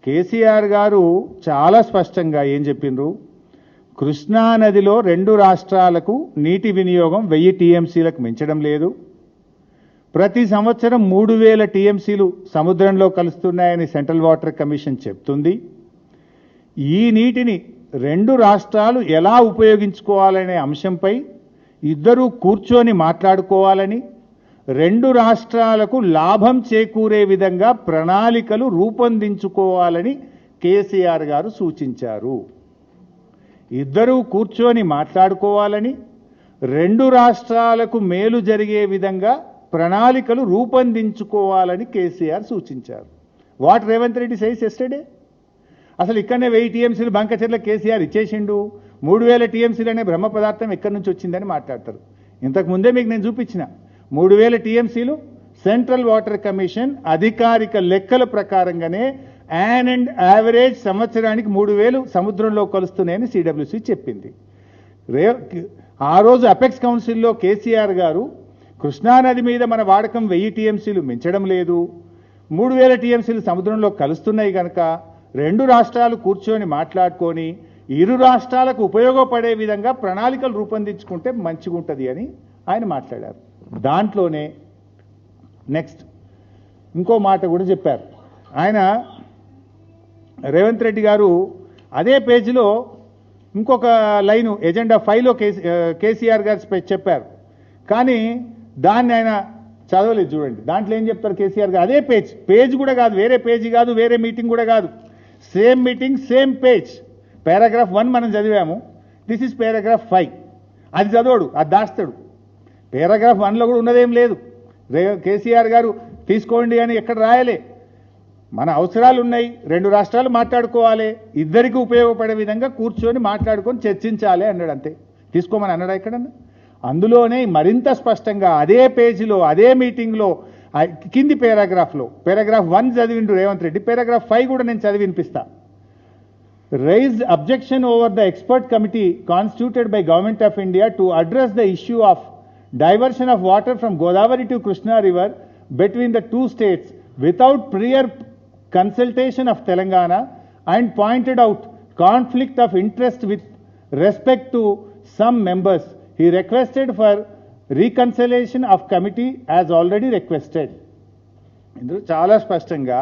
కేసీఆర్ గారు చాలా స్పష్టంగా ఏం చెప్పిండ్రు, కృష్ణా నదిలో 2 రాష్ట్రాలకు నీటి వినియోగం 1000 టీఎంసీలకు మించడం లేదు, ప్రతి సంవత్సరం 3000 టీఎంసీలు సముద్రంలో కలుస్తున్నాయని సెంట్రల్ వాటర్ కమిషన్ చెప్తుంది. ఈ నీటిని 2 రాష్ట్రాలు ఎలా ఉపయోగించుకోవాలనే అంశంపై ఇద్దరూ కూర్చొని మాట్లాడుకోవాలని, 2 రాష్ట్రాలకు లాభం చేకూరే విధంగా ప్రణాళికలు రూపొందించుకోవాలని కేసీఆర్ గారు సూచించారు. ఇద్దరూ కూర్చొని మాట్లాడుకోవాలని, 2 రాష్ట్రాలకు మేలు జరిగే విధంగా ప్రణాళికలు రూపొందించుకోవాలని కేసీఆర్ సూచించారు. What Revanth Reddy says yesterday? అసలు ఇక్కడనే 1000 టీఎంసీలు బంకచెర్ల కేసీఆర్ ఇచ్చేసిండు, 3000 టీఎంసీలు అనే బ్రహ్మ పదార్థం ఎక్కడి నుంచి వచ్చిందని మాట్లాడతారు. ఇంతకు ముందే మీకు నేను చూపించిన 3000 టీఎంసీలు సెంట్రల్ వాటర్ కమిషన్ అధికారిక లెక్కల ప్రకారంగానే అండ్ యావరేజ్ సంవత్సరానికి 3000 సముద్రంలో కలుస్తున్నాయని సిడబ్ల్యూసీ చెప్పింది. ఆ రోజు అపెక్స్ కౌన్సిల్లో కేసీఆర్ గారు కృష్ణానది మీద మన వాడకం 1000 టీఎంసీలు మించడం లేదు, 3000 టీఎంసీలు సముద్రంలో కలుస్తున్నాయి కనుక 2 రాష్ట్రాలు కూర్చొని మాట్లాడుకొని ఇరు రాష్ట్రాలకు ఉపయోగపడే విధంగా ప్రణాళికలు రూపొందించుకుంటే మంచిగా ఉంటుంది అని ఆయన మాట్లాడారు. దాంట్లోనే నెక్స్ట్ ఇంకో మాట కూడా చెప్పారు ఆయన. రేవంత్ రెడ్డి గారు అదే పేజీలో ఇంకొక లైను ఎజెండా 5లో కేసీఆర్ గారు చెప్పారు, కానీ దాన్ని ఆయన చదవలేదు. చూడండి దాంట్లో ఏం చెప్తారు కేసీఆర్ గారు. అదే పేజ్ కూడా కాదు, వేరే పేజీ కాదు, వేరే మీటింగ్ కూడా కాదు, same meeting same page. Paragraph 1 మనం చదివాము, దిస్ ఇస్ పారాగ్రాఫ్ 5. అది చదవడు, అది దాస్తాడు. పారాగ్రాఫ్ 1లో కూడా ఉన్నదేం లేదు. కేసీఆర్ గారు తీసుకోండి అని ఎక్కడ రాయలే. మన అవసరాలు ఉన్నాయి, 2 రాష్ట్రాలు మాట్లాడుకోవాలి, ఇద్దరికి ఉపయోగపడే విధంగా కూర్చొని మాట్లాడుకొని చర్చించాలి అన్నాడు. అంతే, తీసుకోమని అన్నాడా ఎక్కడన్నా? అందులోనే మరింత స్పష్టంగా అదే పేజీలో అదే మీటింగ్లో కింది పారాగ్రాఫ్లో పారాగ్రాఫ్ 1 చదివిండు రేవంత్ రెడ్డి, పారాగ్రాఫ్ 5 కూడా నేను చదివి వినిపిస్తా. Raised objection over the expert committee constituted by Government of India to address the issue of diversion of water from Godavari to Krishna River between the 2 states without prior consultation of Telangana, and pointed out conflict of interest with respect to some members. He requested for reconciliation of committee as already requested. ఇందులో చాలా స్పష్టంగా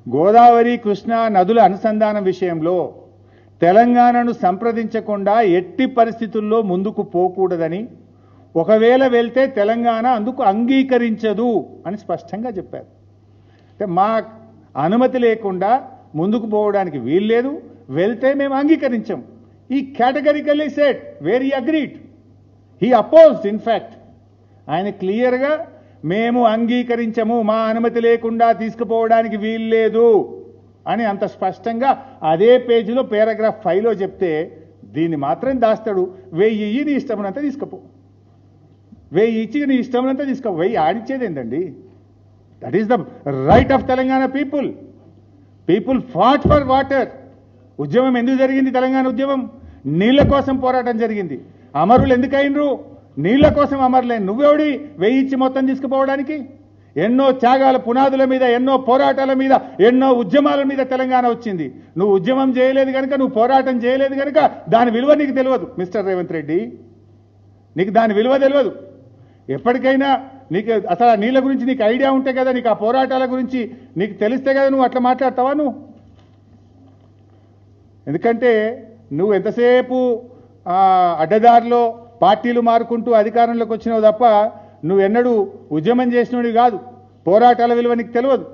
గోదావరి కృష్ణా నదుల అనుసంధానం విషయంలో తెలంగాణను సంప్రదించకుండా ఎట్టి పరిస్థితుల్లో ముందుకు పోకూడదని, ఒకవేళ వెళ్తే తెలంగాణ అందుకు అంగీకరించదు అని స్పష్టంగా చెప్పారు. అంటే మా అనుమతి లేకుండా ముందుకు పోవడానికి వీల్లేదు, వెళ్తే మేము అంగీకరించాం. ఈ categorically said where he agreed, he opposed. In fact ఆయన క్లియర్గా మేము అంగీకరించము, మా అనుమతి లేకుండా తీసుకుపోవడానికి వీల్లేదు అని అంత స్పష్టంగా అదే పేజీలో పారాగ్రాఫ్ 5లో చెప్తే, దీన్ని మాత్రం దాస్తాడు. 1000 నీ ఇష్టమనంతా తీసుకపో, 1000 ఇచ్చి నీ ఇష్టమనంతా తీసుకో, 1000 ఆడిచ్చేది ఏంటండి? That is the right of Telangana people. People fought for water. ఉద్యమం ఎందుకు జరిగింది? తెలంగాణ ఉద్యమం నీళ్ల కోసం పోరాటం జరిగింది. అమరులు ఎందుకు అయినరు? నీళ్ల కోసం అమరులేని. నువ్వెవడి 1000 ఇచ్చి మొత్తం తీసుకుపోవడానికి? ఎన్నో త్యాగాల పునాదుల మీద, ఎన్నో పోరాటాల మీద, ఎన్నో ఉద్యమాల మీద తెలంగాణ వచ్చింది. నువ్వు ఉద్యమం చేయలేదు కనుక, నువ్వు పోరాటం చేయలేదు కనుక దాని విలువ నీకు తెలియదు మిస్టర్ రేవంత్ రెడ్డి. నీకు దాని విలువ తెలియదు. ఎప్పటికైనా నీకు అసలు ఆ నీళ్ళ గురించి నీకు ఐడియా ఉంటే కదా, నీకు ఆ పోరాటాల గురించి నీకు తెలిస్తే కదా నువ్వు అట్లా మాట్లాడతావా నువ్వు? ఎందుకంటే నువ్వు ఎంతసేపు అడ్డదారిలో పార్టీలు మారుకుంటూ అధికారంలోకి వచ్చినావు తప్ప నువ్వెన్నడూ ఉద్యమం చేసినవి కాదు. పోరాటాల విలువ నీకు తెలియదు.